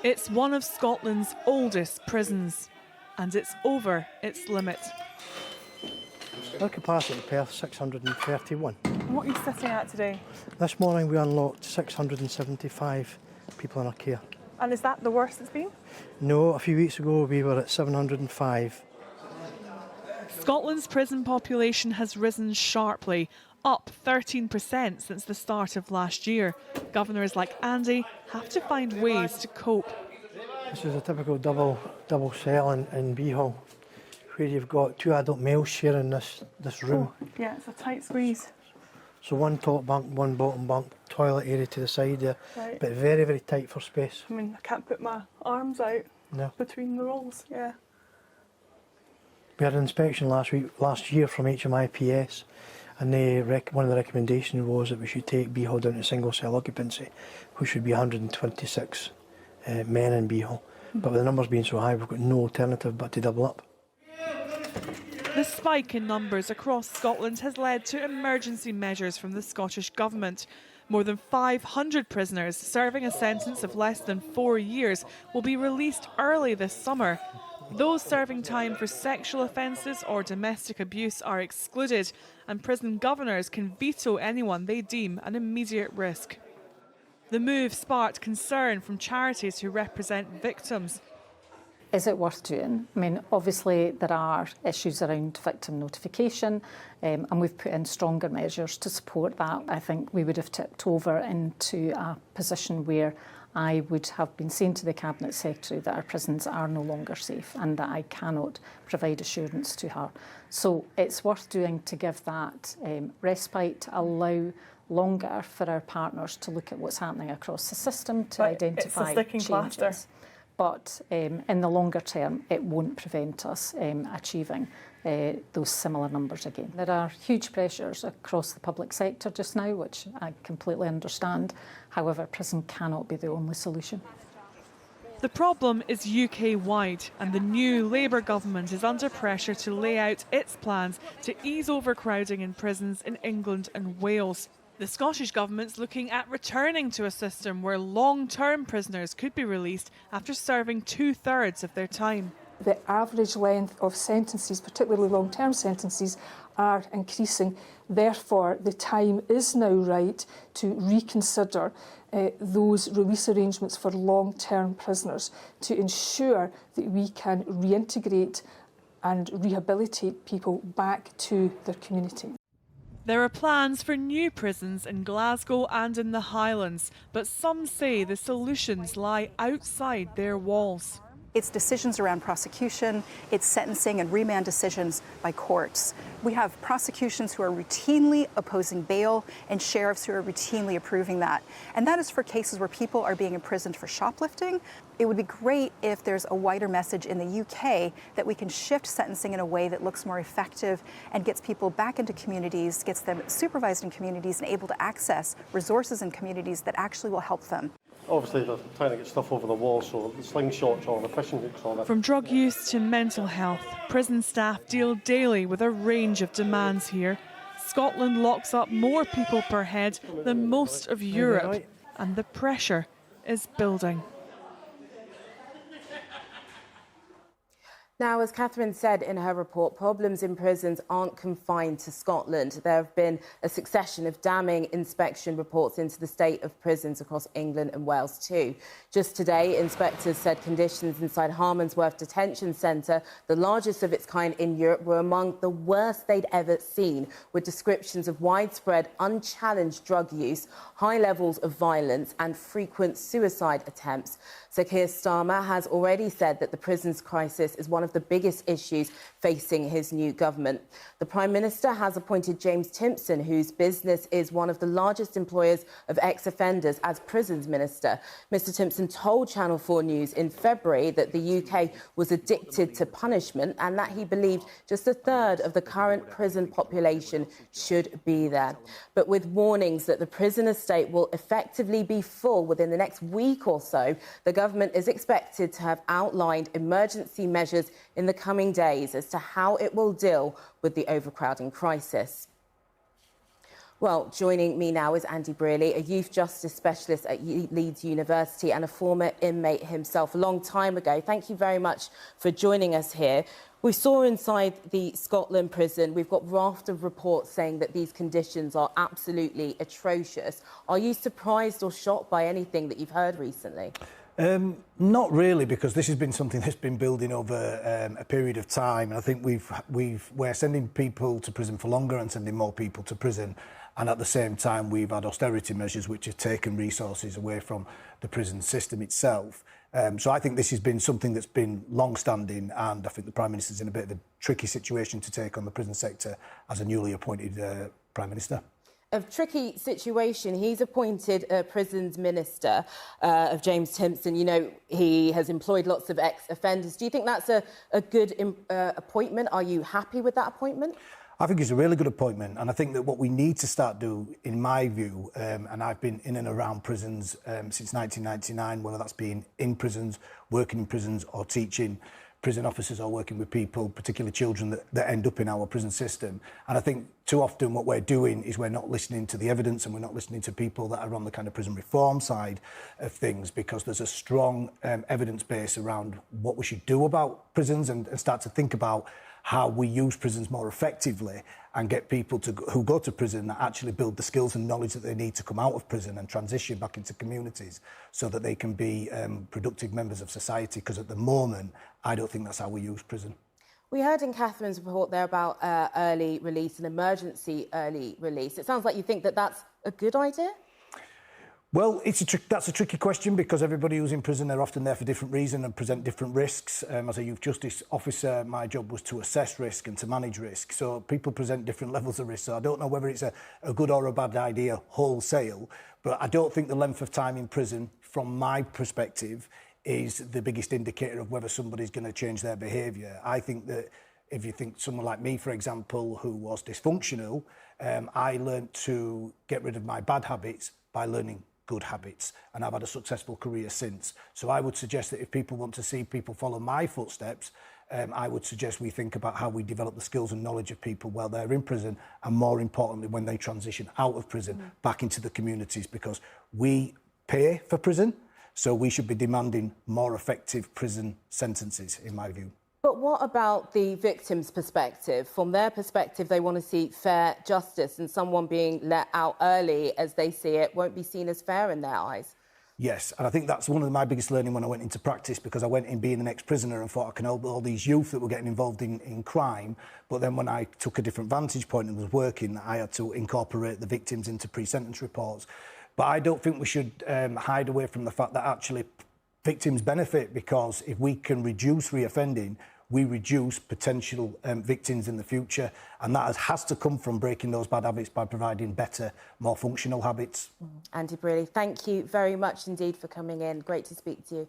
It's one of Scotland's oldest prisons, and it's over its limit. Our capacity in Perth, 631. And what are you sitting at today? This morning we unlocked 675 people in our care. And is that the worst it's been? No, a few weeks ago we were at 705. Scotland's prison population has risen sharply, up 13% since the start of last year. Governors like Andy have to find ways to cope. This is a typical double cell in B-Hall, where you've got two adult males sharing this room. Oh, yeah, it's a tight squeeze. So one top bunk, one bottom bunk, toilet area to the side there, Right. but very, very tight for space. I mean, I can't put my arms out between the rolls, yeah. We had an inspection last year from HMP Perth, and one of the recommendations was that we should take B-Hall down to single cell occupancy, which would be 126 men in B-Hall. But with the numbers being so high, we've got no alternative but to double up. The spike in numbers across Scotland has led to emergency measures from the Scottish Government. More than 500 prisoners serving a sentence of less than 4 years will be released early this summer. Those serving time for sexual offences or domestic abuse are excluded, and prison governors can veto anyone they deem an immediate risk. The move sparked concern from charities who represent victims. Is it worth doing? I mean, obviously there are issues around victim notification, and we've put in stronger measures to support that. I think we would have tipped over into a position where I would have been saying to the Cabinet Secretary that our prisons are no longer safe and that I cannot provide assurance to her. So it's worth doing to give that respite, to allow longer for our partners to look at what's happening across the system, to identify changes. Plaster. But in the longer term, it won't prevent us achieving those similar numbers again. There are huge pressures across the public sector just now, which I completely understand. However, prison cannot be the only solution. The problem is UK-wide, and the new Labour government is under pressure to lay out its plans to ease overcrowding in prisons in England and Wales. The Scottish Government's looking at returning to a system where long-term prisoners could be released after serving 2/3 of their time. The average length of sentences, particularly long-term sentences, are increasing. Therefore, the time is now right to reconsider those release arrangements for long-term prisoners to ensure that we can reintegrate and rehabilitate people back to their community. There are plans for new prisons in Glasgow and in the Highlands, but some say the solutions lie outside their walls. It's decisions around prosecution, it's sentencing and remand decisions by courts. We have prosecutions who are routinely opposing bail and sheriffs who are routinely approving that. And that is for cases where people are being imprisoned for shoplifting. It would be great if there's a wider message in the UK that we can shift sentencing in a way that looks more effective and gets people back into communities, gets them supervised in communities and able to access resources in communities that actually will help them. Obviously, they're trying to get stuff over the wall, so the slingshots or the fishing hooks or that. From drug use to mental health, prison staff deal daily with a range of demands here. Scotland locks up more people per head than most of Europe, and the pressure is building. Now, as Catherine said in her report, problems in prisons aren't confined to Scotland. There have been a succession of damning inspection reports into the state of prisons across England and Wales too. Just today, inspectors said conditions inside Harmondsworth Detention Centre, the largest of its kind in Europe, were among the worst they'd ever seen, with descriptions of widespread, unchallenged drug use, high levels of violence and frequent suicide attempts. Sir Keir Starmer has already said that the prisons crisis is one of the biggest issues facing his new government. The Prime Minister has appointed James Timpson, whose business is one of the largest employers of ex-offenders, as Prisons Minister. Mr Timpson told Channel 4 News in February that the UK was addicted to punishment and that he believed just 1/3 of the current prison population should be there. But with warnings that the prison estate will effectively be full within the next week or so, the government is expected to have outlined emergency measures in the coming days as to how it will deal with the overcrowding crisis. Well, joining me now is Andy Brearley, a youth justice specialist at Leeds University and a former inmate himself a long time ago. Thank you very much for joining us here. We saw inside the Scotland prison, we've got a raft of reports saying that these conditions are absolutely atrocious. Are you surprised or shocked by anything that you've heard recently? Not really, because this has been something that's been building over a period of time. And I think we're sending people to prison for longer and sending more people to prison. And at the same time, we've had austerity measures which have taken resources away from the prison system itself. So I think this has been something that's been long-standing, and I think the Prime Minister's in a bit of a tricky situation to take on the prison sector as a newly appointed Prime Minister. A tricky situation. He's appointed a prisons minister of James Timpson. You know, he has employed lots of ex-offenders. Do you think that's a good appointment? Are you happy with that appointment? I think it's a really good appointment, and I think that what we need to start doing, in my view, and I've been in and around prisons since 1999, whether that's been in prisons, working in prisons, or teaching prison officers or working with people, particularly children that end up in our prison system. And I think too often what we're doing is we're not listening to the evidence, and we're not listening to people that are on the kind of prison reform side of things, because there's a strong evidence base around what we should do about prisons, and start to think about how we use prisons more effectively and get people who go to prison that actually build the skills and knowledge that they need to come out of prison and transition back into communities so that they can be productive members of society. Because at the moment, I don't think that's how we use prison. We heard in Catherine's report there about early release and emergency early release. It sounds like you think that that's a good idea? Well, that's a tricky question, because everybody who's in prison, they're often there for different reasons and present different risks. As a youth justice officer, my job was to assess risk and to manage risk. So people present different levels of risk. So I don't know whether it's a good or a bad idea wholesale, but I don't think the length of time in prison, from my perspective, is the biggest indicator of whether somebody's going to change their behaviour. I think that if you think someone like me, for example, who was dysfunctional, I learned to get rid of my bad habits by learning good habits, and I've had a successful career since. So I would suggest that if people want to see people follow my footsteps, I would suggest we think about how we develop the skills and knowledge of people while they're in prison, and more importantly, when they transition out of prison back into the communities, because we pay for prison, so we should be demanding more effective prison sentences, in my view. But what about the victim's perspective? From their perspective, they want to see fair justice, and someone being let out early, as they see it, won't be seen as fair in their eyes. Yes, and I think that's one of my biggest learning when I went into practice, because I went in being an ex-prisoner and thought I can help all these youth that were getting involved in crime. But then when I took a different vantage point and was working, I had to incorporate the victims into pre-sentence reports. But I don't think we should hide away from the fact that actually victims benefit, because if we can reduce reoffending, we reduce potential victims in the future, and that has to come from breaking those bad habits by providing better, more functional habits. Andy Brearley, thank you very much indeed for coming in. Great to speak to you.